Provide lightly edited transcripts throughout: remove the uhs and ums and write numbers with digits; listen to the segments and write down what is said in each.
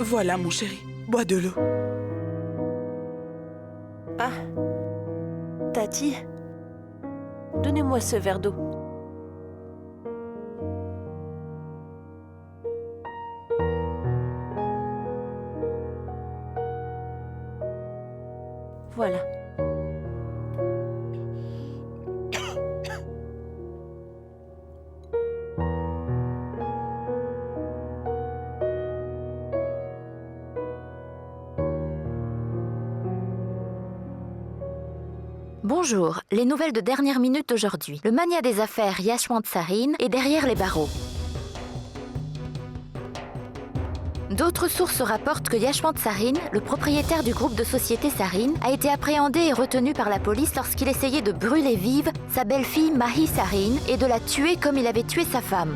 Voilà, mon chéri. Bois de l'eau. Ah, Tati, donnez-moi ce verre d'eau. Voilà. Bonjour, les nouvelles de dernière minute aujourd'hui. Le mania des affaires Yashwant Sarin est derrière les barreaux. D'autres sources rapportent que Yashwant Sarin, le propriétaire du groupe de société Sarin, a été appréhendé et retenu par la police lorsqu'il essayait de brûler vive sa belle-fille Mahi Sarin et de la tuer comme il avait tué sa femme.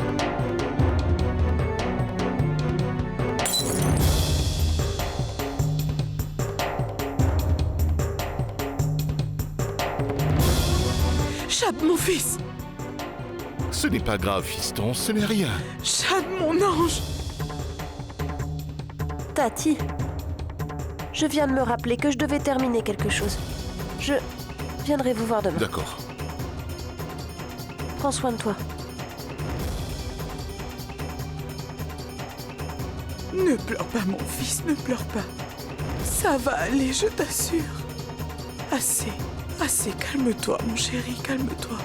Chad, mon fils! Ce n'est pas grave, fiston, ce n'est rien. Chad, mon ange! Tati, je viens de me rappeler que je devais terminer quelque chose. Je viendrai vous voir demain. D'accord. Prends soin de toi. Ne pleure pas, mon fils, ne pleure pas. Ça va aller, je t'assure. Assez, assez, calme-toi, mon chéri, calme-toi.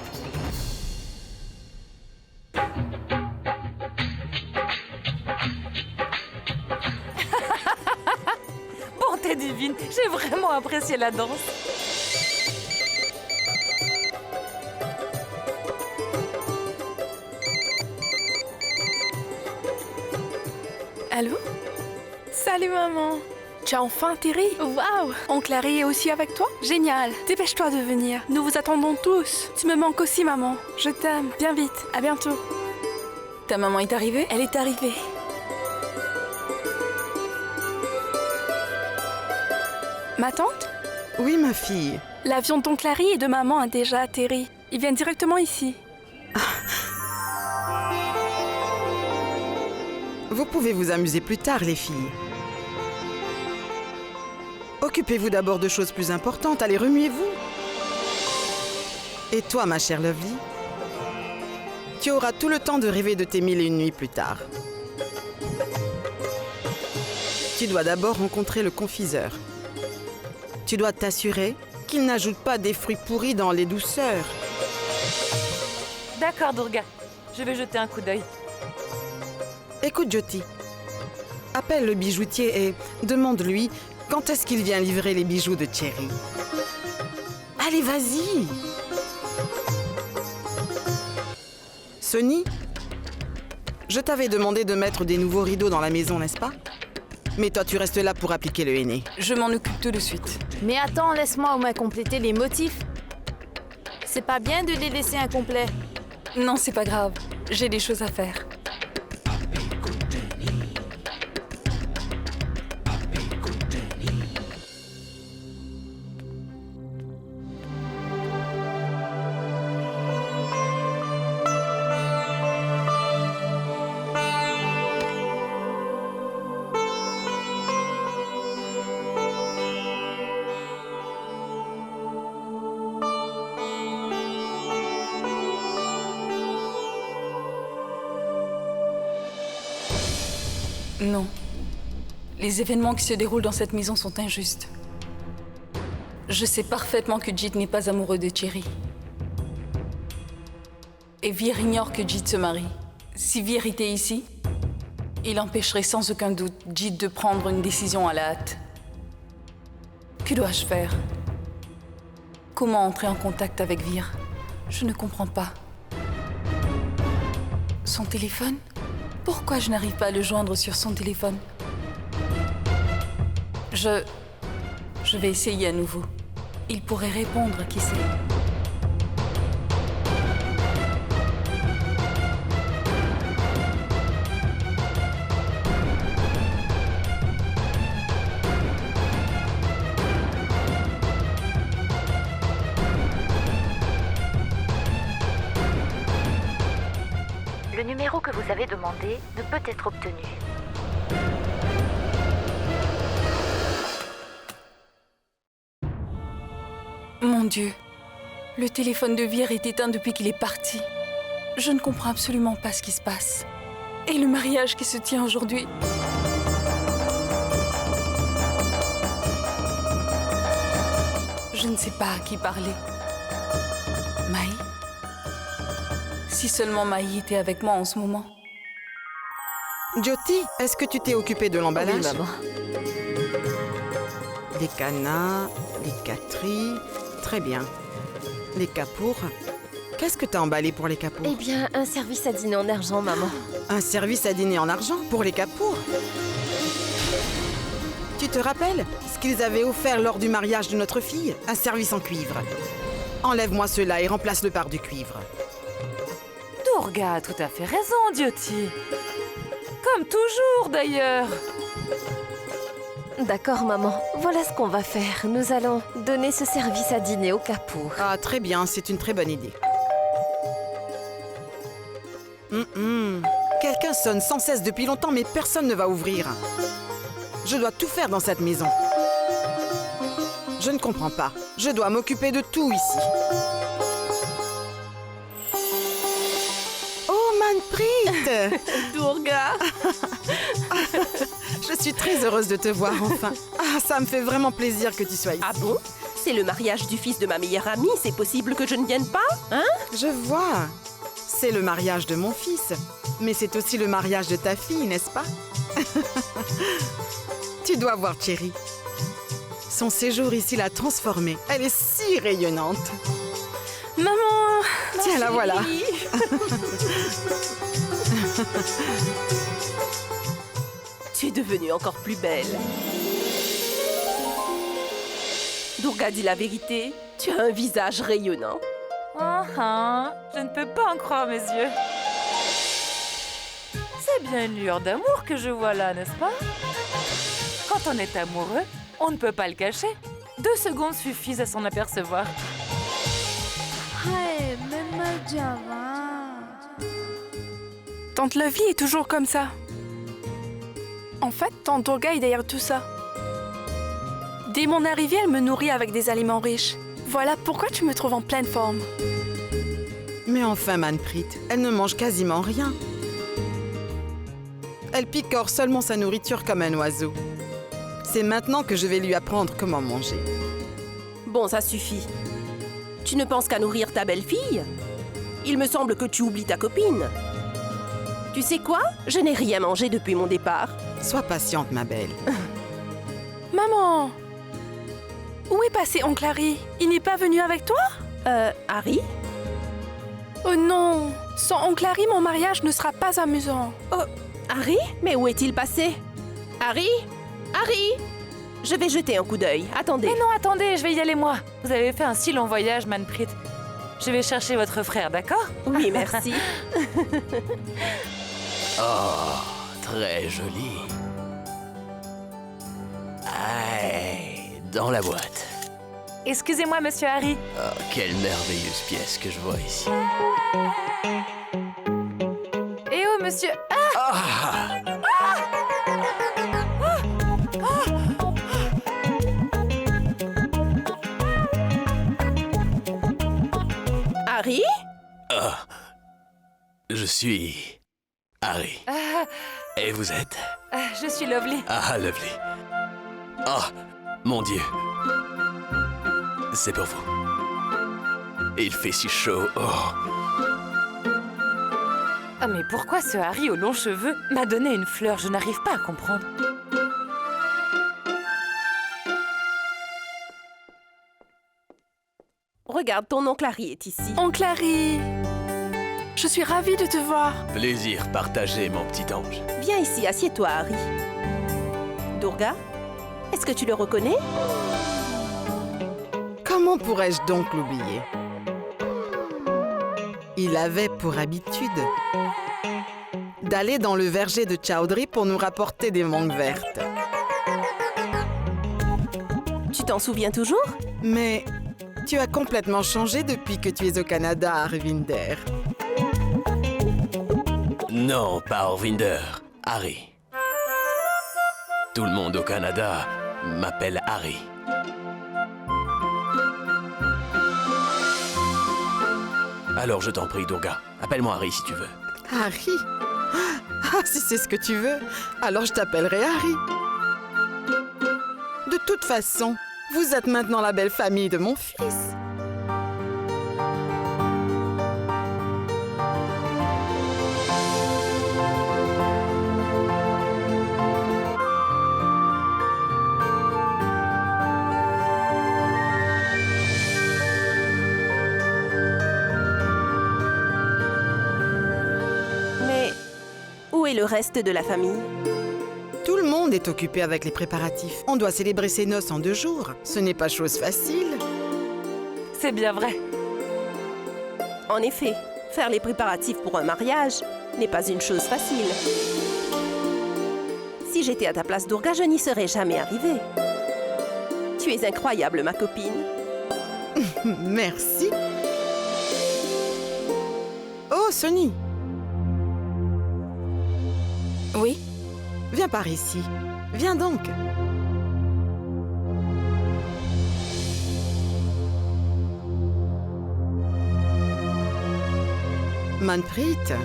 Bonté divine, j'ai vraiment apprécié la danse. Allô? Salut maman! Tu as enfin atterri? Waouh! Oncle Harry est aussi avec toi? Génial! Dépêche-toi de venir, nous vous attendons tous. Tu me manques aussi maman, je t'aime. Viens vite, à bientôt. Ta maman est arrivée? Elle est arrivée. Ma tante? Oui, ma fille. L'avion d'oncle Harry et de maman a déjà atterri. Ils viennent directement ici. Vous pouvez vous amuser plus tard, les filles. Occupez-vous d'abord de choses plus importantes. Allez, remuez-vous. Et toi, ma chère Lovely, tu auras tout le temps de rêver de tes 1001 nuits plus tard. Tu dois d'abord rencontrer le confiseur. Tu dois t'assurer qu'il n'ajoute pas des fruits pourris dans les douceurs. D'accord, Durga. Je vais jeter un coup d'œil. Écoute, Jyoti. Appelle le bijoutier et demande-lui quand est-ce qu'il vient livrer les bijoux de Cherry. Allez, vas-y! Sonny, je t'avais demandé de mettre des nouveaux rideaux dans la maison, n'est-ce pas? Mais toi, tu restes là pour appliquer le henné. Je m'en occupe tout de suite. Mais attends, laisse-moi au moins compléter les motifs. C'est pas bien de les laisser incomplets. Non, c'est pas grave. J'ai des choses à faire. Non. Les événements qui se déroulent dans cette maison sont injustes. Je sais parfaitement que Jit n'est pas amoureux de Cherry. Et Vir ignore que Jit se marie. Si Vir était ici, il empêcherait sans aucun doute Jit de prendre une décision à la hâte. Que dois-je faire? Comment entrer en contact avec Vir? Je ne comprends pas. Son téléphone? Pourquoi je n'arrive pas à le joindre sur son téléphone? Je vais essayer à nouveau. Il pourrait répondre, qui sait. numéro que vous avez demandé ne peut être obtenu. Mon Dieu, le téléphone de Vir est éteint depuis qu'il est parti. Je ne comprends absolument pas ce qui se passe. Et le mariage qui se tient aujourd'hui. Je ne sais pas à qui parler. Maï? Si seulement Maï était avec moi en ce moment. Jyoti, est-ce que tu t'es occupée de l'emballage? Oui, maman. Les canas, les catteries, très bien. Les capours. Qu'est-ce que t'as emballé pour les capours? Eh bien, un service à dîner en argent, maman. Un service à dîner en argent pour les capours? Tu te rappelles ce qu'ils avaient offert lors du mariage de notre fille? Un service en cuivre. Enlève-moi cela et remplace le par du cuivre. Durga a tout à fait raison, Jyoti. Comme toujours, d'ailleurs. D'accord, maman. Voilà ce qu'on va faire. Nous allons donner ce service à dîner au Kapoor. Ah, très bien, c'est une très bonne idée. Quelqu'un sonne sans cesse depuis longtemps, mais personne ne va ouvrir. Je dois tout faire dans cette maison. Je ne comprends pas. Je dois m'occuper de tout ici. Oh, Manpreet! Durga. Je suis très heureuse de te voir enfin. Ah, ça me fait vraiment plaisir que tu sois ici. Ah bon? C'est le mariage du fils de ma meilleure amie, c'est possible que je ne vienne pas? Hein? Je vois. C'est le mariage de mon fils. Mais c'est aussi le mariage de ta fille, n'est-ce pas? Tu dois voir Cherry. Son séjour ici l'a transformée. Elle est si rayonnante. Maman! Tiens, la voilà. Tu es devenue encore plus belle. Durga dit la vérité, tu as un visage rayonnant. Je ne peux pas en croire mes yeux. C'est bien une lueur d'amour que je vois là, n'est-ce pas? Quand on est amoureux, on ne peut pas le cacher. 2 secondes suffisent à s'en apercevoir. Tante Lovely est toujours comme ça. En fait, Tante Durga est derrière tout ça. Dès mon arrivée, elle me nourrit avec des aliments riches. Voilà pourquoi tu me trouves en pleine forme. Mais enfin, Manpreet, elle ne mange quasiment rien. Elle picore seulement sa nourriture comme un oiseau. C'est maintenant que je vais lui apprendre comment manger. Bon, ça suffit. Tu ne penses qu'à nourrir ta belle-fille? Il me semble que tu oublies ta copine. Tu sais quoi? Je n'ai rien mangé depuis mon départ. Sois patiente, ma belle. Maman! Où est passé Oncle Harry? Il n'est pas venu avec toi? Harry? Oh non! Sans Oncle Harry, mon mariage ne sera pas amusant. Oh, Harry? Mais où est-il passé? Harry? Harry? Je vais jeter un coup d'œil. Attendez. Mais non, attendez, je vais y aller moi. Vous avez fait un si long voyage, Manpreet. Je vais chercher votre frère, d'accord? Oui, merci. Oh, très joli. Aïe, dans la boîte. Excusez-moi, monsieur Harry. Oh, quelle merveilleuse pièce que je vois ici. Eh oh, monsieur... Harry? Je suis Harry. Et vous êtes? Je suis Lovely. Ah, Lovely. Oh, mon Dieu. C'est pour vous. Il fait si chaud. Oh. Ah, mais pourquoi ce Harry aux longs cheveux m'a donné une fleur? Je n'arrive pas à comprendre. Regarde, ton oncle Harry est ici. Oncle Harry! Je suis ravie de te voir. Plaisir partagé, mon petit ange. Viens ici, assieds-toi, Harry. Durga, est-ce que tu le reconnais? Comment pourrais-je donc l'oublier? Il avait pour habitude d'aller dans le verger de Chowdhury pour nous rapporter des mangues vertes. Tu t'en souviens toujours? Mais tu as complètement changé depuis que tu es au Canada, Arvinder. Non, pas Orvinder. Harry. Tout le monde au Canada m'appelle Harry. Alors je t'en prie, Durga. Appelle-moi Harry si tu veux. Harry? Ah, si c'est ce que tu veux, alors je t'appellerai Harry. De toute façon, vous êtes maintenant la belle famille de mon fils. Mais où est le reste de la famille? Tout le monde est occupé avec les préparatifs. On doit célébrer ses noces en 2 jours. Ce n'est pas chose facile. C'est bien vrai. En effet, faire les préparatifs pour un mariage n'est pas une chose facile. Si j'étais à ta place, Durga, je n'y serais jamais arrivée. Tu es incroyable, ma copine. Merci. Oh, Sonny. Oui? Viens par ici. Viens donc. Manpreet,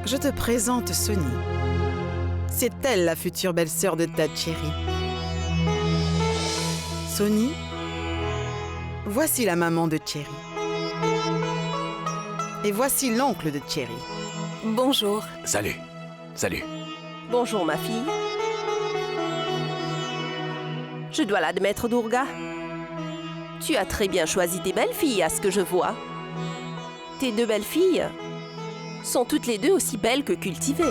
je te présente Sonny. C'est elle la future belle-sœur de ta Cherry. Sonny, voici la maman de Cherry. Et voici l'oncle de Cherry. Bonjour. Salut. Salut. Bonjour, ma fille. Je dois l'admettre, Durga. Tu as très bien choisi tes belles-filles, à ce que je vois. Tes 2 belles-filles sont toutes les 2 aussi belles que cultivées.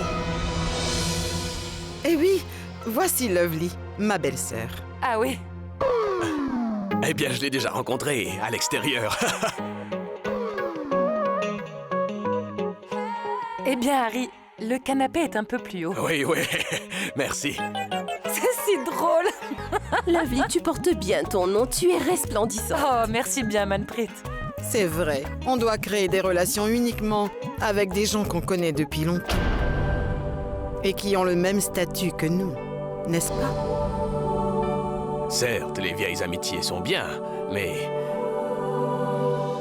Eh oui, voici Lovely, ma belle-sœur. Ah oui. Eh bien, je l'ai déjà rencontré à l'extérieur. Eh bien, Harry, le canapé est un peu plus haut. Oui, oui. Merci. C'est si drôle. Lovely, tu portes bien ton nom, tu es resplendissante. Oh, merci bien, Manpreet. C'est vrai, on doit créer des relations uniquement avec des gens qu'on connaît depuis longtemps. Et qui ont le même statut que nous, n'est-ce pas? Certes, les vieilles amitiés sont bien, mais...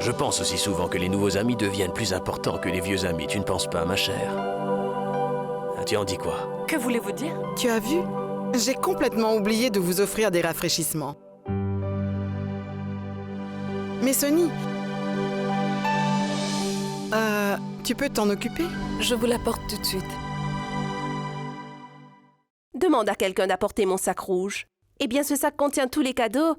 Je pense aussi souvent que les nouveaux amis deviennent plus importants que les vieux amis, tu ne penses pas, ma chère? Tu en dis quoi? Que voulez-vous dire? Tu as vu? J'ai complètement oublié de vous offrir des rafraîchissements. Mais Sonny... tu peux t'en occuper? Je vous l'apporte tout de suite. Demande à quelqu'un d'apporter mon sac rouge. Eh bien, ce sac contient tous les cadeaux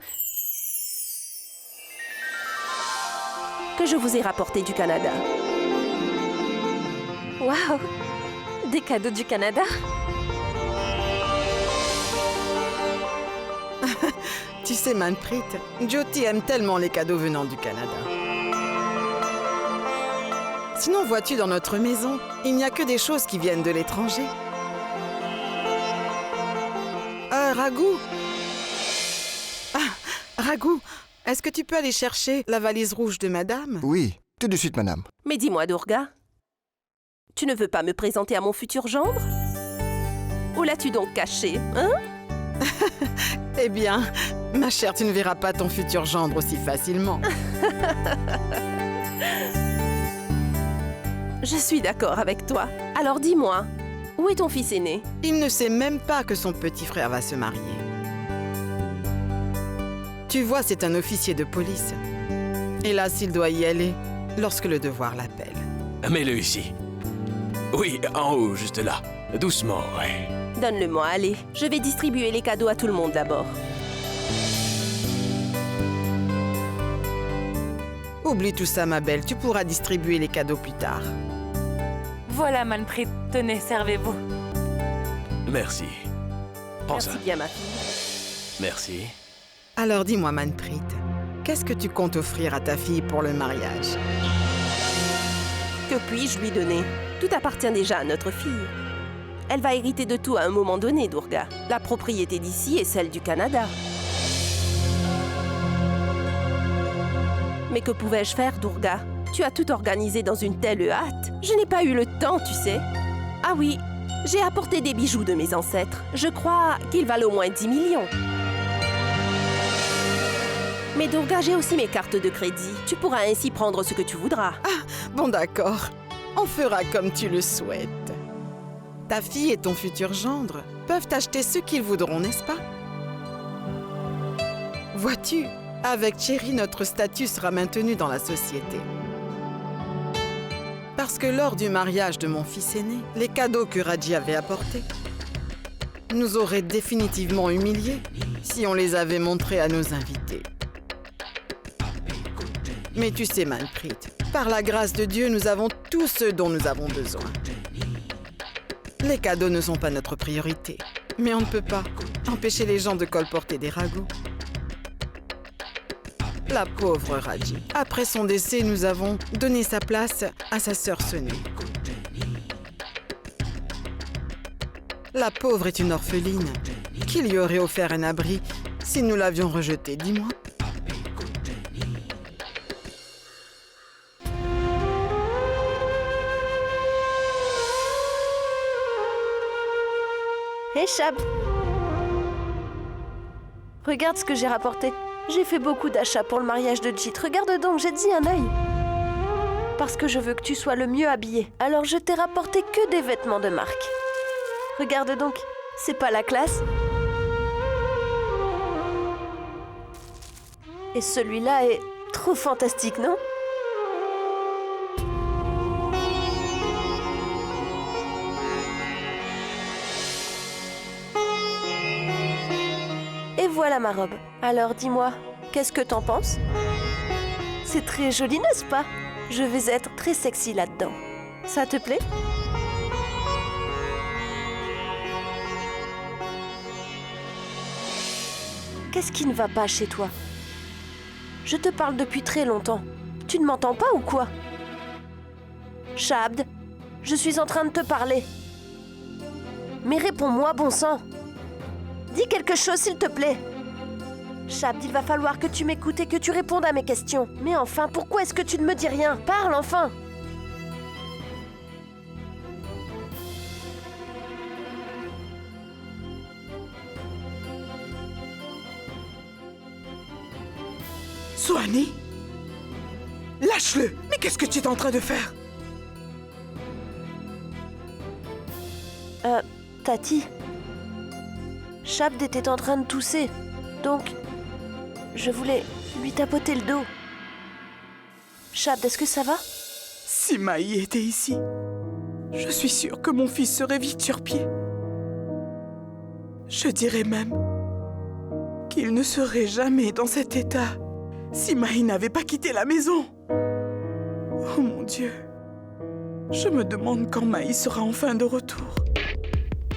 que je vous ai rapportés du Canada. Waouh! Des cadeaux du Canada? Tu sais, Manpreet, Jyoti aime tellement les cadeaux venant du Canada. Sinon, vois-tu, dans notre maison, il n'y a que des choses qui viennent de l'étranger. Raghu! Ah, Raghu, est-ce que tu peux aller chercher la valise rouge de madame? Oui, tout de suite, madame. Mais dis-moi, Durga, tu ne veux pas me présenter à mon futur gendre? Où l'as-tu donc caché, hein? Eh bien, ma chère, tu ne verras pas ton futur gendre aussi facilement. Je suis d'accord avec toi. Alors dis-moi, où est ton fils aîné? Il ne sait même pas que son petit frère va se marier. Tu vois, c'est un officier de police. Hélas, il doit y aller lorsque le devoir l'appelle. Mets-le ici. Oui, en haut, juste là. Doucement, ouais. Donne-le-moi, allez. Je vais distribuer les cadeaux à tout le monde d'abord. Oublie tout ça, ma belle. Tu pourras distribuer les cadeaux plus tard. Voilà, Manpreet. Tenez, servez-vous. Merci. Prends ça. Merci bien, ma fille. Merci. Alors dis-moi, Manpreet, qu'est-ce que tu comptes offrir à ta fille pour le mariage? Que puis-je lui donner? Tout appartient déjà à notre fille. Elle va hériter de tout à un moment donné, Durga. La propriété d'ici est celle du Canada. Mais que pouvais-je faire, Durga? Tu as tout organisé dans une telle hâte. Je n'ai pas eu le temps, tu sais. Ah oui, j'ai apporté des bijoux de mes ancêtres. Je crois qu'ils valent au moins 10 millions. Mais Durga, j'ai aussi mes cartes de crédit. Tu pourras ainsi prendre ce que tu voudras. Bon d'accord, on fera comme tu le souhaites. Ta fille et ton futur gendre peuvent acheter ce qu'ils voudront, n'est-ce pas? Vois-tu, avec Cherry, notre statut sera maintenu dans la société. Parce que lors du mariage de mon fils aîné, les cadeaux que Raji avait apportés nous auraient définitivement humiliés si on les avait montrés à nos invités. Mais tu sais, Manpreet, par la grâce de Dieu, nous avons tout ce dont nous avons besoin. Les cadeaux ne sont pas notre priorité, mais on ne peut pas empêcher les gens de colporter des ragots. La pauvre Raji. Après son décès, nous avons donné sa place à sa sœur Soni. La pauvre est une orpheline. Qui lui aurait offert un abri si nous l'avions rejetée, dis-moi? Hé, Chab! Regarde ce que j'ai rapporté. J'ai fait beaucoup d'achats pour le mariage de Jit. Regarde donc, j'ai dit un œil. Parce que je veux que tu sois le mieux habillé. Alors je t'ai rapporté que des vêtements de marque. Regarde donc, c'est pas la classe? Et celui-là est trop fantastique, non? Et voilà ma robe. Alors dis-moi, qu'est-ce que t'en penses? C'est très joli, n'est-ce pas? Je vais être très sexy là-dedans. Ça te plaît? Qu'est-ce qui ne va pas chez toi? Je te parle depuis très longtemps. Tu ne m'entends pas ou quoi? Shabd, je suis en train de te parler. Mais réponds-moi, bon sang. Dis quelque chose, s'il te plaît. Shabd, il va falloir que tu m'écoutes et que tu répondes à mes questions. Mais enfin, pourquoi est-ce que tu ne me dis rien? Parle enfin! Soani? Lâche-le! Mais qu'est-ce que tu es en train de faire? Tati. Shabd était en train de tousser. Donc, je voulais lui tapoter le dos. Shabd, est-ce que ça va? Si Maï était ici, je suis sûre que mon fils serait vite sur pied. Je dirais même qu'il ne serait jamais dans cet état si Maï n'avait pas quitté la maison. Oh mon Dieu. Je me demande quand Maï sera enfin de retour.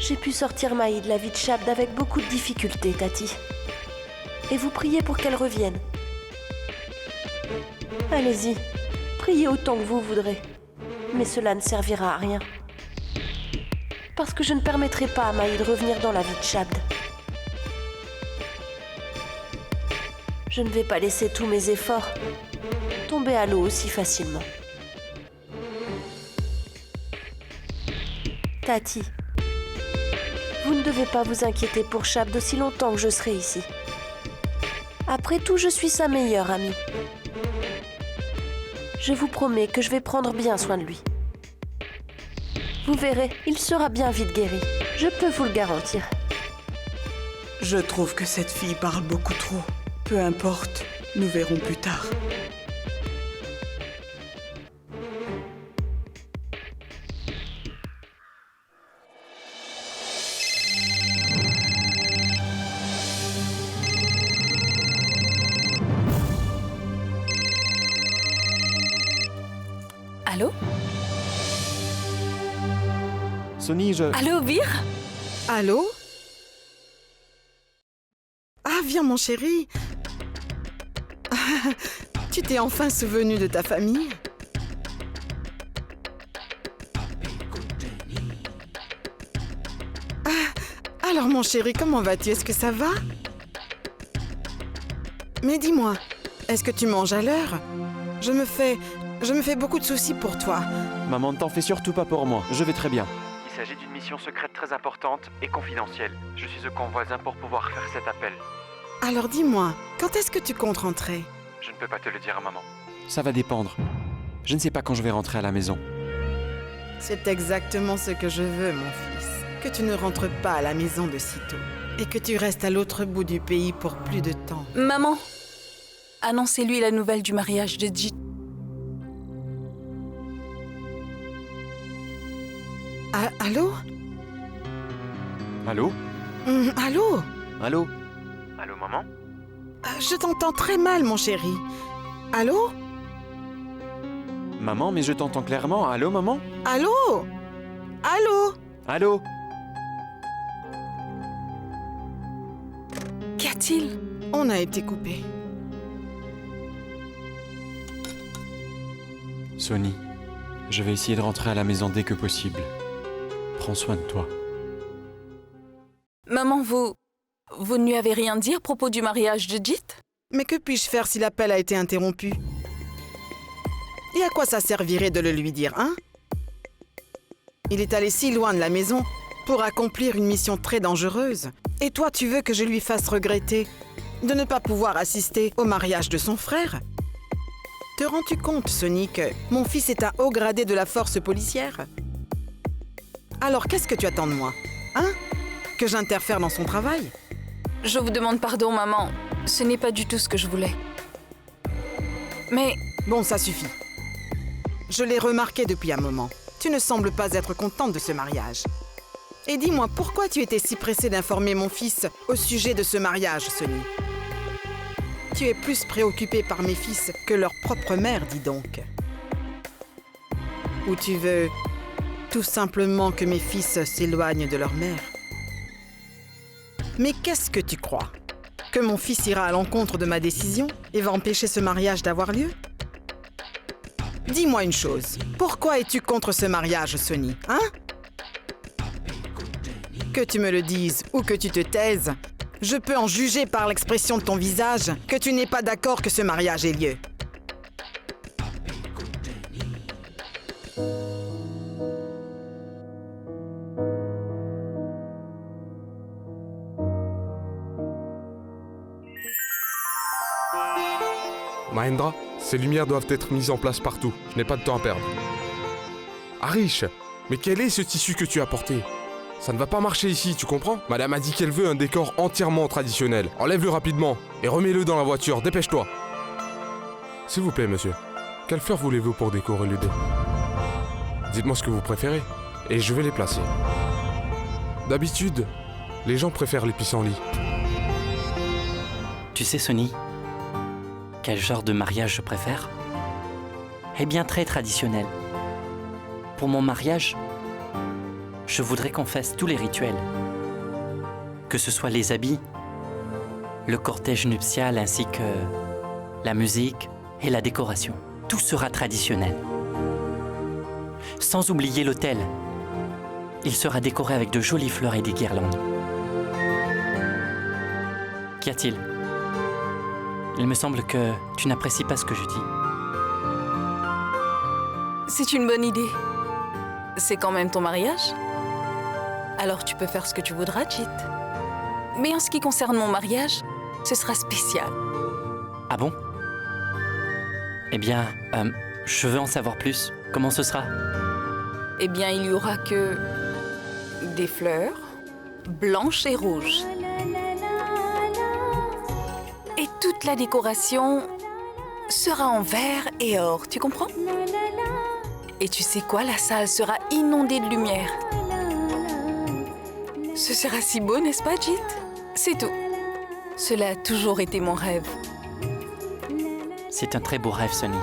J'ai pu sortir Maï de la vie de Shabd avec beaucoup de difficultés, Tati. Et vous priez pour qu'elle revienne. Allez-y, priez autant que vous voudrez. Mais cela ne servira à rien. Parce que je ne permettrai pas à Maï de revenir dans la vie de Shabd. Je ne vais pas laisser tous mes efforts tomber à l'eau aussi facilement. Tati, vous ne devez pas vous inquiéter pour Shabd aussi longtemps que je serai ici. Après tout, je suis sa meilleure amie. Je vous promets que je vais prendre bien soin de lui. Vous verrez, il sera bien vite guéri. Je peux vous le garantir. Je trouve que cette fille parle beaucoup trop. Peu importe, nous verrons plus tard. Allô? Soni, Allô, Bir? Allô? Ah, viens mon chéri. Tu t'es enfin souvenu de ta famille? Alors mon chéri, comment vas-tu? Est-ce que ça va? Mais dis-moi, est-ce que tu manges à l'heure? Je me fais beaucoup de soucis pour toi. Maman, ne t'en fais surtout pas pour moi. Je vais très bien. Il s'agit d'une mission secrète très importante et confidentielle. Je suis au camp voisin pour pouvoir faire cet appel. Alors dis-moi, quand est-ce que tu comptes rentrer? Je ne peux pas te le dire à maman. Ça va dépendre. Je ne sais pas quand je vais rentrer à la maison. C'est exactement ce que je veux, mon fils. Que tu ne rentres pas à la maison de sitôt. Et que tu restes à l'autre bout du pays pour plus de temps. Maman, annoncez-lui la nouvelle du mariage de Jit. Allô? Allô? Allô? Allô? Allô, maman? Je t'entends très mal, mon chéri. Allô? Maman, mais je t'entends clairement. Allô, maman? Allô? Allô? Allô? Qu'y a-t-il? On a été coupés. Sonny, je vais essayer de rentrer à la maison dès que possible. Prends soin de toi. Maman, vous ne lui avez rien dit à propos du mariage de Jit? Mais que puis-je faire si l'appel a été interrompu? Et à quoi ça servirait de le lui dire, hein? Il est allé si loin de la maison pour accomplir une mission très dangereuse. Et toi, tu veux que je lui fasse regretter de ne pas pouvoir assister au mariage de son frère? Te rends-tu compte, Sonny, que mon fils est un haut gradé de la force policière? Alors, qu'est-ce que tu attends de moi? Hein? Que j'interfère dans son travail? Je vous demande pardon, maman. Ce n'est pas du tout ce que je voulais. Mais... Bon, ça suffit. Je l'ai remarqué depuis un moment. Tu ne sembles pas être contente de ce mariage. Et dis-moi, pourquoi tu étais si pressée d'informer mon fils au sujet de ce mariage, Sonny? Tu es plus préoccupée par mes fils que leur propre mère, dis donc. Ou tu veux tout simplement que mes fils s'éloignent de leur mère? Mais qu'est-ce que tu crois? Que mon fils ira à l'encontre de ma décision et va empêcher ce mariage d'avoir lieu? Dis-moi une chose, pourquoi es-tu contre ce mariage, Sonny, hein? Que tu me le dises ou que tu te taises, je peux en juger par l'expression de ton visage que tu n'es pas d'accord que ce mariage ait lieu. Mahendra, ces lumières doivent être mises en place partout. Je n'ai pas de temps à perdre. Arish, mais quel est ce tissu que tu as porté? Ça ne va pas marcher ici, tu comprends? Madame a dit qu'elle veut un décor entièrement traditionnel. Enlève-le rapidement et remets-le dans la voiture, dépêche-toi. S'il vous plaît, monsieur, quelles fleurs voulez-vous pour décorer le dé? Dites-moi ce que vous préférez et je vais les placer. D'habitude, les gens préfèrent les pissenlits. Tu sais, Sonny, quel genre de mariage je préfère? Eh bien, très traditionnel. Pour mon mariage, je voudrais qu'on fasse tous les rituels. Que ce soit les habits, le cortège nuptial ainsi que la musique et la décoration. Tout sera traditionnel. Sans oublier l'hôtel. Il sera décoré avec de jolies fleurs et des guirlandes. Qu'y a-t-il? Il me semble que tu n'apprécies pas ce que je dis. C'est une bonne idée. C'est quand même ton mariage. Alors tu peux faire ce que tu voudras, Jit. Mais en ce qui concerne mon mariage, ce sera spécial. Ah bon? Eh bien, je veux en savoir plus. Comment ce sera? Eh bien, il y aura que des fleurs blanches et rouges. Et toute la décoration sera en verre et or, tu comprends? Et tu sais quoi, la salle sera inondée de lumière. Ce sera si beau, n'est-ce pas, Jit? C'est tout. Cela a toujours été mon rêve. C'est un très beau rêve, Sonny.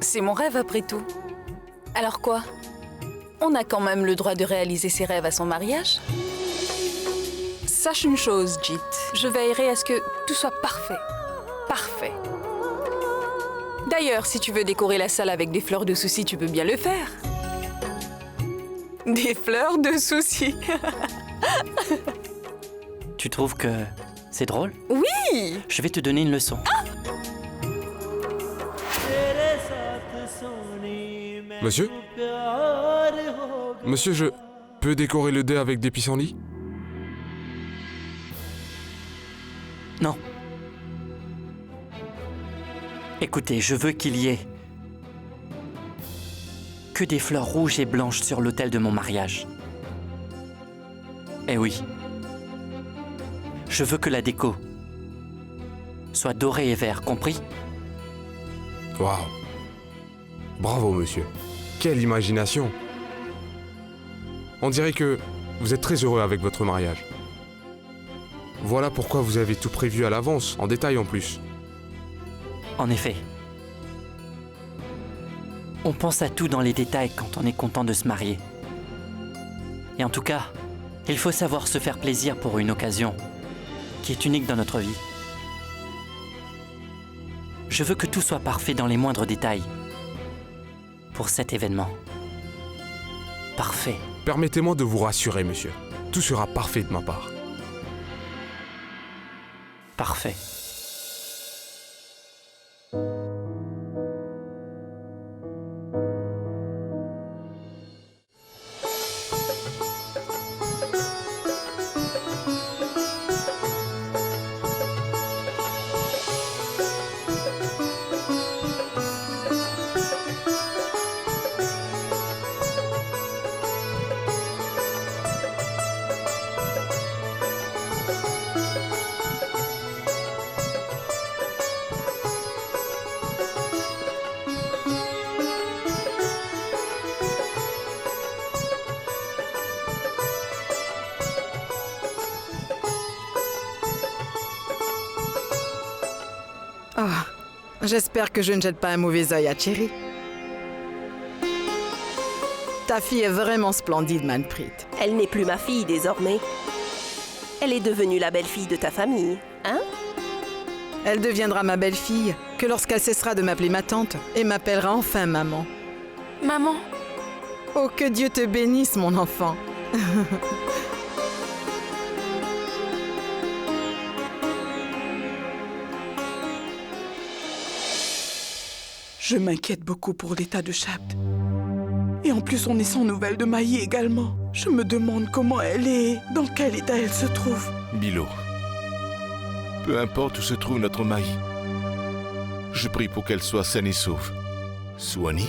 C'est mon rêve après tout. Alors quoi? On a quand même le droit de réaliser ses rêves à son mariage? Sache une chose, Jit. Je veillerai à ce que tout soit parfait. Parfait. D'ailleurs, si tu veux décorer la salle avec des fleurs de souci, tu peux bien le faire. Des fleurs de souci. Tu trouves que c'est drôle? Oui! Je vais te donner une leçon. Ah! Monsieur? Monsieur, je peux décorer le dé avec des pissenlits? Non. Écoutez, je veux qu'il y ait que des fleurs rouges et blanches sur l'autel de mon mariage. Eh oui. Je veux que la déco soit dorée et vert, compris? Waouh! Bravo, monsieur. Quelle imagination! On dirait que vous êtes très heureux avec votre mariage. Voilà pourquoi vous avez tout prévu à l'avance, en détail en plus. En effet. On pense à tout dans les détails quand on est content de se marier. Et en tout cas, il faut savoir se faire plaisir pour une occasion qui est unique dans notre vie. Je veux que tout soit parfait dans les moindres détails pour cet événement. Parfait. Permettez-moi de vous rassurer, monsieur. Tout sera parfait de ma part. Parfait. Oh, j'espère que je ne jette pas un mauvais œil à Cherry. Ta fille est vraiment splendide, Manpreet. Elle n'est plus ma fille désormais. Elle est devenue la belle-fille de ta famille, hein? Elle deviendra ma belle-fille que lorsqu'elle cessera de m'appeler ma tante et m'appellera enfin maman. Maman? Oh, que Dieu te bénisse, mon enfant. Je m'inquiète beaucoup pour l'état de Shabd. Et en plus, on est sans nouvelles de Mahi également. Je me demande comment elle est, dans quel état elle se trouve. Bilo, peu importe où se trouve notre Mahi, je prie pour qu'elle soit saine et sauve. Swani?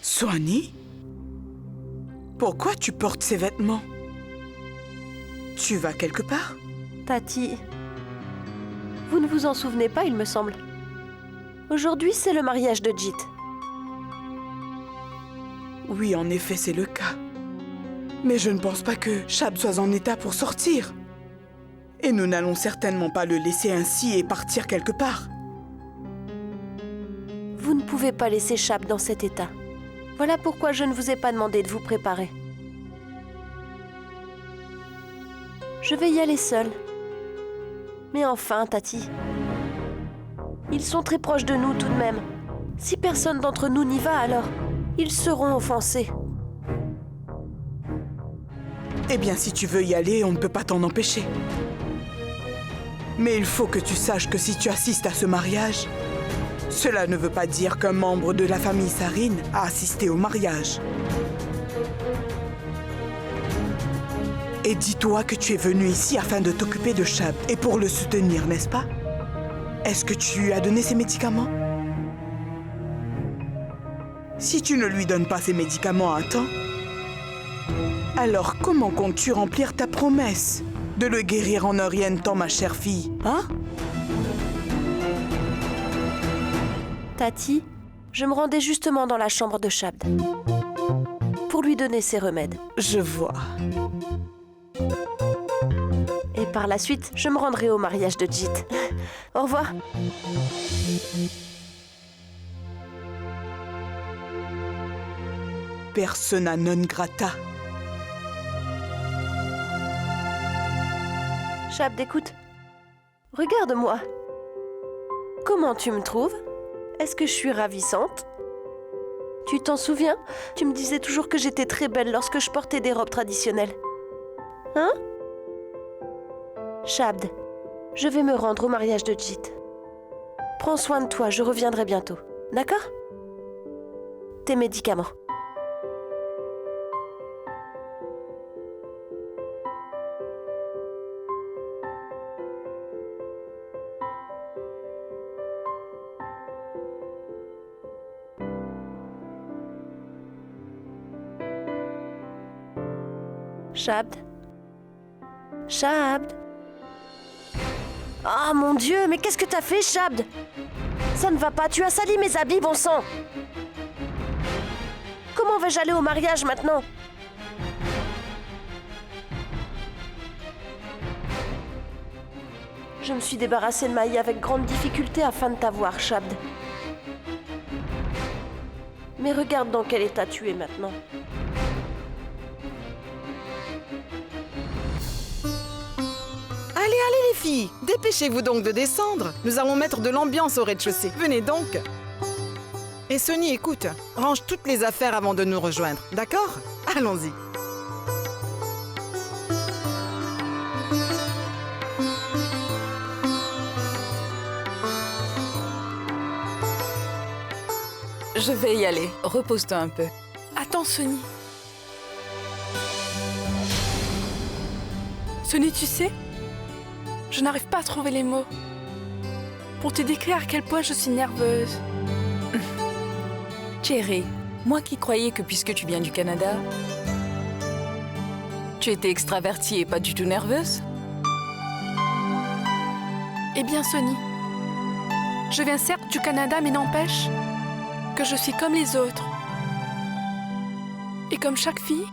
Swani? Pourquoi tu portes ces vêtements? Tu vas quelque part? Tati, vous ne vous en souvenez pas, il me semble. Aujourd'hui, c'est le mariage de Jit. Oui, en effet, c'est le cas. Mais je ne pense pas que Shabd soit en état pour sortir. Et nous n'allons certainement pas le laisser ainsi et partir quelque part. Vous ne pouvez pas laisser Shabd dans cet état. Voilà pourquoi je ne vous ai pas demandé de vous préparer. Je vais y aller seule. Mais enfin, Tati, ils sont très proches de nous tout de même. Si personne d'entre nous n'y va, alors ils seront offensés. Eh bien, si tu veux y aller, on ne peut pas t'en empêcher. Mais il faut que tu saches que si tu assistes à ce mariage, cela ne veut pas dire qu'un membre de la famille Sarin a assisté au mariage. Et dis-toi que tu es venu ici afin de t'occuper de Shabd et pour le soutenir, n'est-ce pas? Est-ce que tu lui as donné ses médicaments? Si tu ne lui donnes pas ses médicaments à temps, alors comment comptes-tu remplir ta promesse de le guérir en un rien de temps, ma chère fille, hein? Tati, je me rendais justement dans la chambre de Shabd pour lui donner ses remèdes. Je vois. Et par la suite, je me rendrai au mariage de Jit. Au revoir. Persona non grata. Shabd, écoute. Regarde-moi. Comment tu me trouves? Est-ce que je suis ravissante? Tu t'en souviens? Tu me disais toujours que j'étais très belle lorsque je portais des robes traditionnelles. Hein? Shabd, je vais me rendre au mariage de Jit. Prends soin de toi, je reviendrai bientôt. D'accord? tes médicaments. Shabd? Shabd? Ah mon Dieu, mais qu'est-ce que t'as fait, Shabd? Ça ne va pas, tu as sali mes habits, bon sang! Comment vais-je aller au mariage maintenant? Je me suis débarrassée de Maï avec grande difficulté afin de t'avoir, Shabd. Mais regarde dans quel état tu es maintenant. Allez les filles, dépêchez-vous donc de descendre. Nous allons mettre de l'ambiance au rez-de-chaussée. Venez donc. Et Sonny, écoute, range toutes les affaires avant de nous rejoindre, d'accord? Allons-y. Je vais y aller. Repose-toi un peu. Attends, Sonny. Sonny, tu sais, je n'arrive pas à trouver les mots pour te décrire à quel point je suis nerveuse. Cherry, moi qui croyais que puisque tu viens du Canada, tu étais extravertie et pas du tout nerveuse. Eh bien, Sonny, je viens certes du Canada, mais n'empêche que je suis comme les autres. Et comme chaque fille,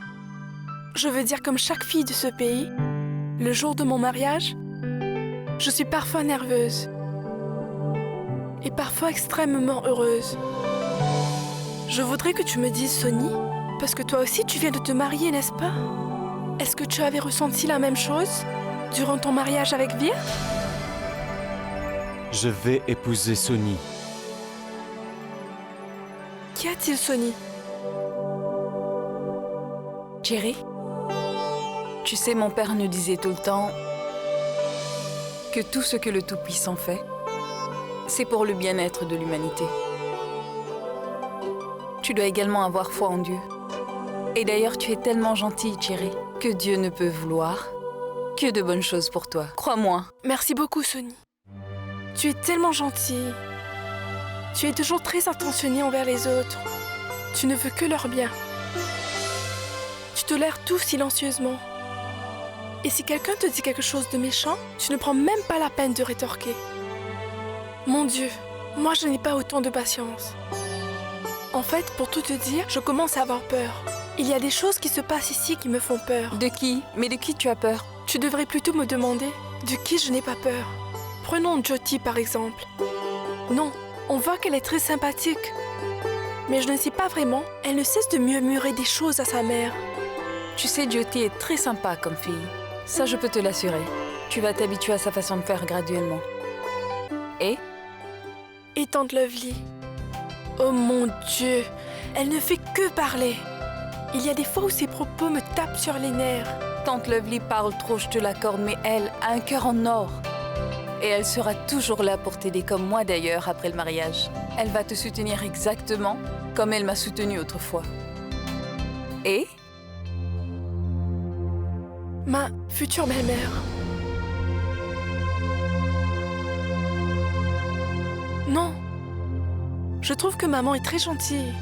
je veux dire comme chaque fille de ce pays, le jour de mon mariage, je suis parfois nerveuse et parfois extrêmement heureuse. Je voudrais que tu me dises, Sonny, parce que toi aussi tu viens de te marier, n'est-ce pas? Est-ce que tu avais ressenti la même chose durant ton mariage avec Vir? Je vais épouser Sonny. Qu'y a-t-il, Sonny? Cherry, tu sais, mon père nous disait tout le temps que tout ce que le Tout-Puissant fait, c'est pour le bien-être de l'humanité. Tu dois également avoir foi en Dieu. Et d'ailleurs, tu es tellement gentille, Cherry, que Dieu ne peut vouloir que de bonnes choses pour toi. Crois-moi. Merci beaucoup, Sonny. Tu es tellement gentille. Tu es toujours très attentionnée envers les autres. Tu ne veux que leur bien. Tu tolères tout silencieusement. Et si quelqu'un te dit quelque chose de méchant, tu ne prends même pas la peine de rétorquer. Mon Dieu, moi je n'ai pas autant de patience. En fait, pour tout te dire, je commence à avoir peur. Il y a des choses qui se passent ici qui me font peur. De qui? Mais de qui tu as peur? Tu devrais plutôt me demander de qui je n'ai pas peur. Prenons Jyoti par exemple. Non, on voit qu'elle est très sympathique. Mais je ne sais pas vraiment, elle ne cesse de murmurer des choses à sa mère. Tu sais, Jyoti est très sympa comme fille. Ça, je peux te l'assurer. Tu vas t'habituer à sa façon de faire graduellement. Et Tante Lovely. Oh mon Dieu, elle ne fait que parler. Il y a des fois où ses propos me tapent sur les nerfs. Tante Lovely parle trop, je te l'accorde, mais elle a un cœur en or. Et elle sera toujours là pour t'aider, comme moi d'ailleurs, après le mariage. Elle va te soutenir exactement comme elle m'a soutenue autrefois. Et ma future belle-mère. Non. Je trouve que maman est très gentille.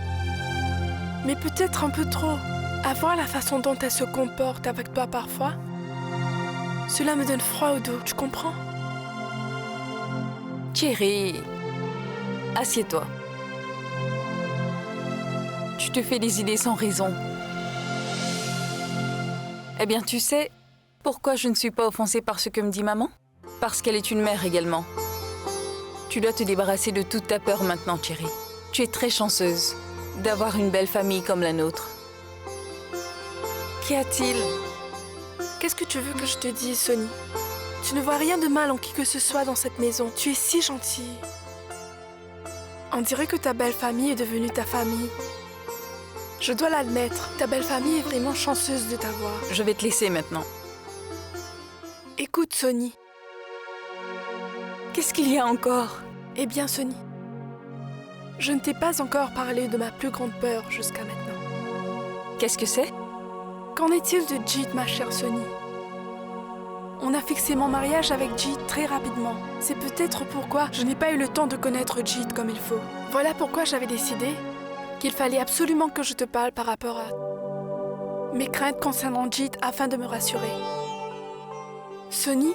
Mais peut-être un peu trop. À voir la façon dont elle se comporte avec toi parfois, cela me donne froid au dos, tu comprends? Cherry, assieds-toi. Tu te fais des idées sans raison. Eh bien, tu sais pourquoi je ne suis pas offensée par ce que me dit maman? Parce qu'elle est une mère également. Tu dois te débarrasser de toute ta peur maintenant, Cherry. Tu es très chanceuse d'avoir une belle famille comme la nôtre. Qu'y a-t-il? Qu'est-ce que tu veux que je te dise, Sonny? Tu ne vois rien de mal en qui que ce soit dans cette maison. Tu es si gentille. On dirait que ta belle famille est devenue ta famille. Je dois l'admettre, ta belle famille est vraiment chanceuse de t'avoir. Je vais te laisser maintenant. Écoute, Sonny. Qu'est-ce qu'il y a encore? Eh bien, Sonny, Je ne t'ai pas encore parlé de ma plus grande peur jusqu'à maintenant. Qu'est-ce que c'est? Qu'en est-il de Jeet, ma chère Sonny? On a fixé mon mariage avec Jeet très rapidement. C'est peut-être pourquoi je n'ai pas eu le temps de connaître Jeet comme il faut. Voilà pourquoi j'avais décidé qu'il fallait absolument que je te parle par rapport à mes craintes concernant Jeet afin de me rassurer. Sonny,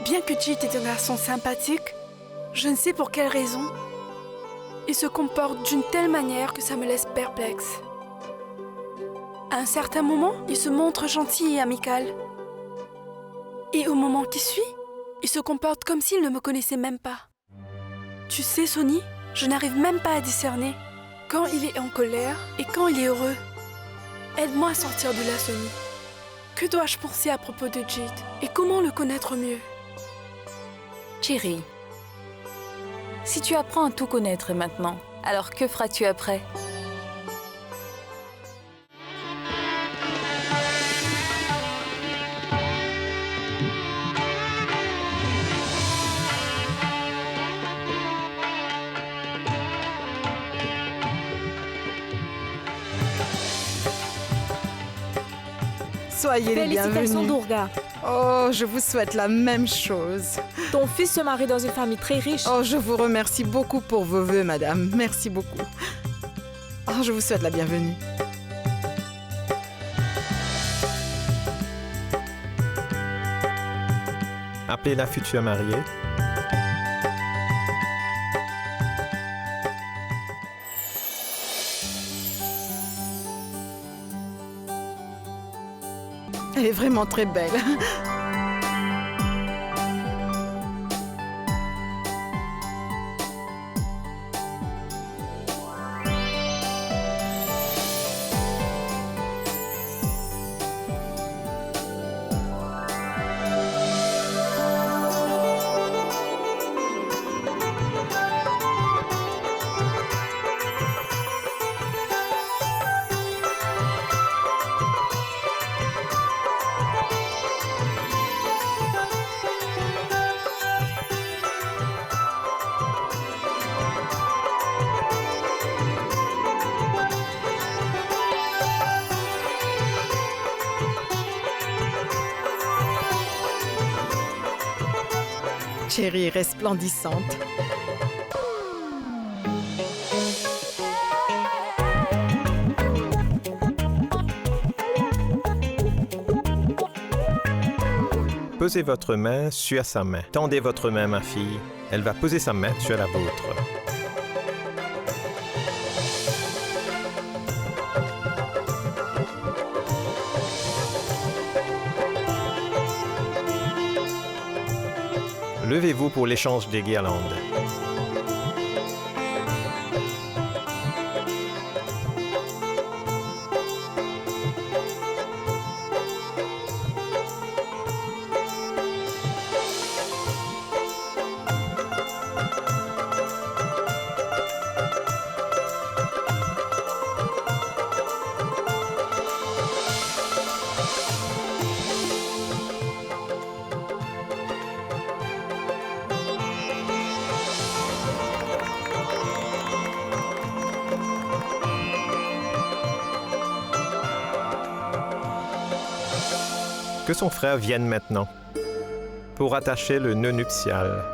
bien que Jeet est un garçon sympathique, je ne sais pour quelle raison, il se comporte d'une telle manière que ça me laisse perplexe. À un certain moment, il se montre gentil et amical. Et au moment qui suit, il se comporte comme s'il ne me connaissait même pas. Tu sais, Sonny, je n'arrive même pas à discerner quand il est en colère et quand il est heureux. Aide-moi à sortir de là, Sonny. Que dois-je penser à propos de Jeet et comment le connaître mieux? Chérie, si tu apprends à tout connaître maintenant, alors que feras-tu après? Soyez les Félicitations, bienvenus. Durga. Oh, je vous souhaite la même chose. Ton fils se marie dans une famille très riche. Oh, je vous remercie beaucoup pour vos vœux, madame. Merci beaucoup. Oh, je vous souhaite la bienvenue. Appelez la future mariée. Elle est vraiment très belle. Chérie resplendissante. Posez votre main sur sa main. Tendez votre main, ma fille. Elle va poser sa main sur la vôtre. Levez-vous pour l'échange des guirlandes. Que son frère vienne maintenant pour attacher le nœud nuptial.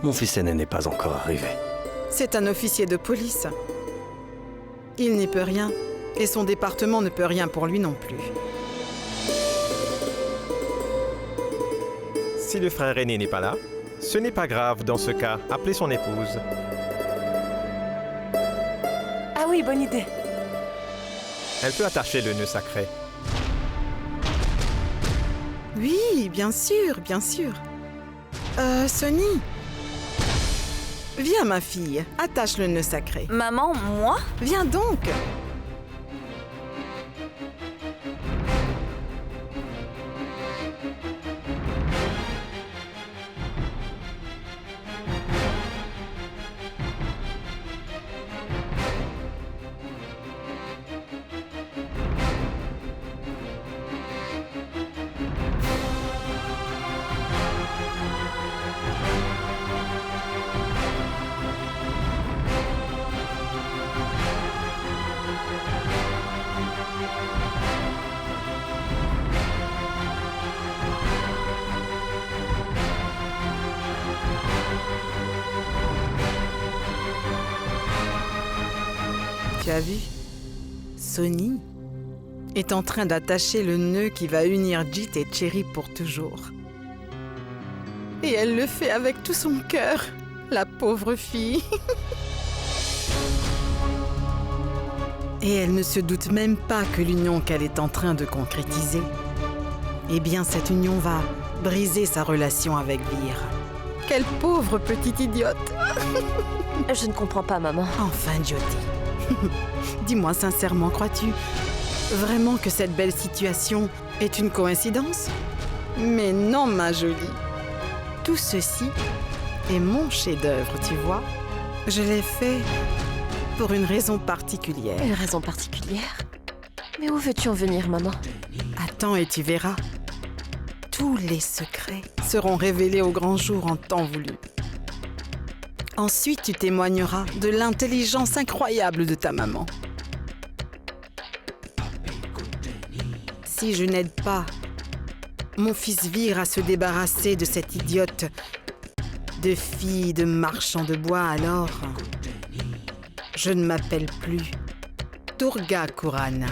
Mon fils aîné n'est pas encore arrivé. C'est un officier de police. Il n'y peut rien, et son département ne peut rien pour lui non plus. Si le frère aîné n'est pas là, ce n'est pas grave dans ce cas. Appelez son épouse. Ah oui, bonne idée. Elle peut attacher le nœud sacré. Oui, bien sûr, bien sûr. Sonny. Viens, ma fille, attache le nœud sacré. Maman, moi? Viens donc. tu as vu? Sonny est en train d'attacher le nœud qui va unir Jit et Cherry pour toujours. Et elle le fait avec tout son cœur, la pauvre fille. Et elle ne se doute même pas que l'union qu'elle est en train de concrétiser, eh bien cette union va briser sa relation avec Vir. Quelle pauvre petite idiote. Je ne comprends pas, maman. Enfin, Jyoti. Dis-moi sincèrement, crois-tu vraiment que cette belle situation est une coïncidence? Mais non, ma jolie. Tout ceci est mon chef-d'œuvre, tu vois. Je l'ai fait pour une raison particulière. Une raison particulière? Mais où veux-tu en venir, maman? Attends et tu verras. Tous les secrets seront révélés au grand jour en temps voulu. Ensuite, tu témoigneras de l'intelligence incroyable de ta maman. Si je n'aide pas mon fils Vir à se débarrasser de cette idiote de fille de marchand de bois, alors je ne m'appelle plus Durga Kurana.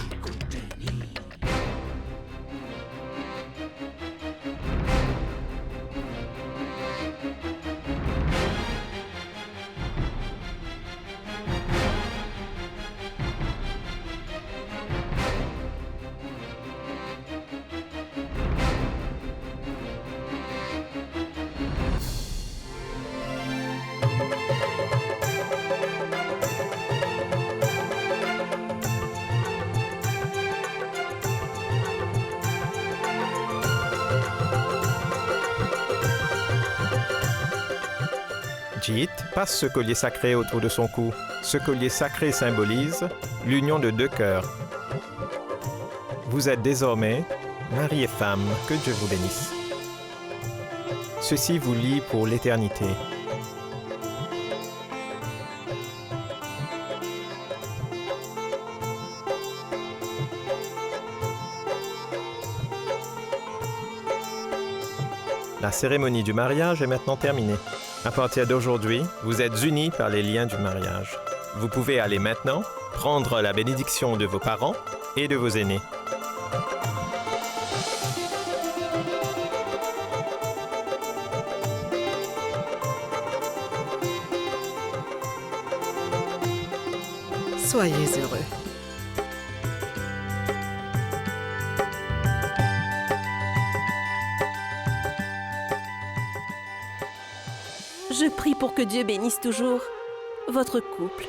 Jit passe ce collier sacré autour de son cou. Ce collier sacré symbolise l'union de deux cœurs. Vous êtes désormais mari et femme, que Dieu vous bénisse. Ceci vous lie pour l'éternité. La cérémonie du mariage est maintenant terminée. À partir d'aujourd'hui, vous êtes unis par les liens du mariage. Vous pouvez aller maintenant prendre la bénédiction de vos parents et de vos aînés. Soyez heureux. Je prie pour que Dieu bénisse toujours votre couple.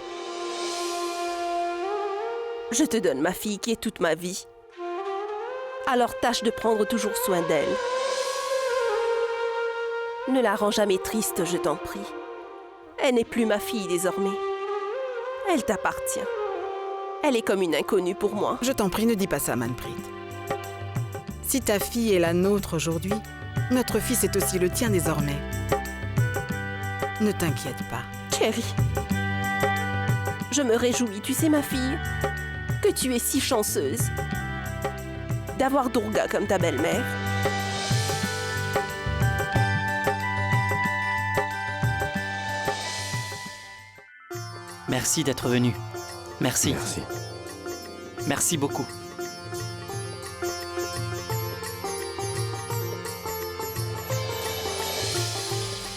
Je te donne ma fille qui est toute ma vie. Alors tâche de prendre toujours soin d'elle. Ne la rends jamais triste, je t'en prie. Elle n'est plus ma fille désormais. Elle t'appartient. Elle est comme une inconnue pour moi. Je t'en prie, ne dis pas ça, Manpreet. Si ta fille est la nôtre aujourd'hui, notre fils est aussi le tien désormais. Ne t'inquiète pas. Cherry, je me réjouis, tu sais ma fille, que tu es si chanceuse d'avoir Durga comme ta belle-mère. Merci d'être venu. Merci. Merci. Merci beaucoup.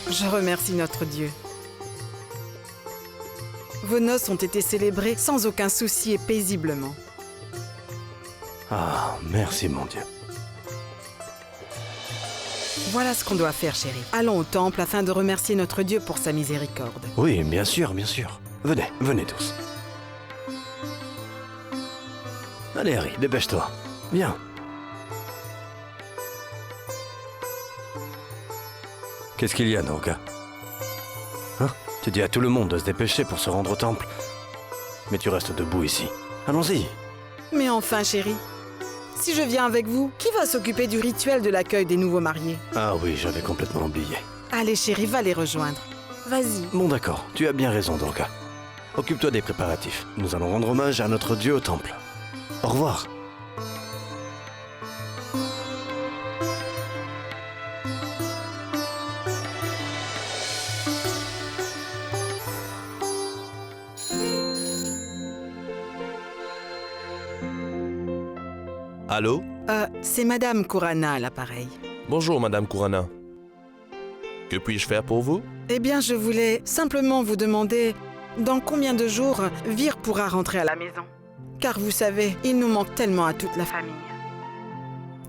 Je remercie notre Dieu. Vos noces ont été célébrées sans aucun souci et paisiblement. Ah, merci mon Dieu. Voilà ce qu'on doit faire, chérie. Allons au temple afin de remercier notre Dieu pour sa miséricorde. Oui, bien sûr, bien sûr. Venez, venez tous. Allez Harry, dépêche-toi. Viens. Qu'est-ce qu'il y a, Durga? Hein? Tu dis à tout le monde de se dépêcher pour se rendre au temple. Mais tu restes debout ici. Allons-y. Mais enfin, chérie, si je viens avec vous, qui va s'occuper du rituel de l'accueil des nouveaux mariés? Ah oui, j'avais complètement oublié. Allez, chérie, va les rejoindre. Vas-y. Bon d'accord, tu as bien raison, Durga. Occupe-toi des préparatifs. Nous allons rendre hommage à notre Dieu au temple. Au revoir. Allô? C'est Madame Kurana à l'appareil. Bonjour, Madame Kurana. Que puis-je faire pour vous? Eh bien, je voulais simplement vous demander dans combien de jours Vir pourra rentrer à la maison. Car vous savez, il nous manque tellement à toute la famille.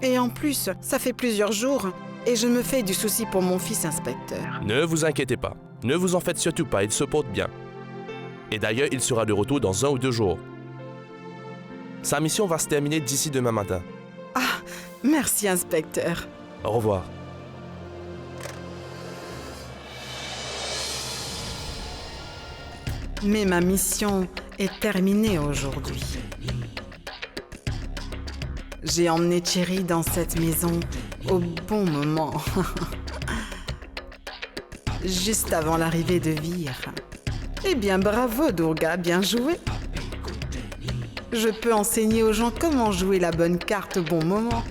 Et en plus, ça fait plusieurs jours et je me fais du souci pour mon fils inspecteur. Ne vous inquiétez pas. Ne vous en faites surtout pas, il se porte bien. Et d'ailleurs, il sera de retour dans 1 ou 2 jours. Sa mission va se terminer d'ici demain matin. Ah, merci inspecteur. Au revoir. Mais ma mission est terminée aujourd'hui. J'ai emmené Cherry dans cette maison au bon moment. Juste avant l'arrivée de Vir. Eh bien, bravo Durga, bien joué. Je peux enseigner aux gens comment jouer la bonne carte au bon moment.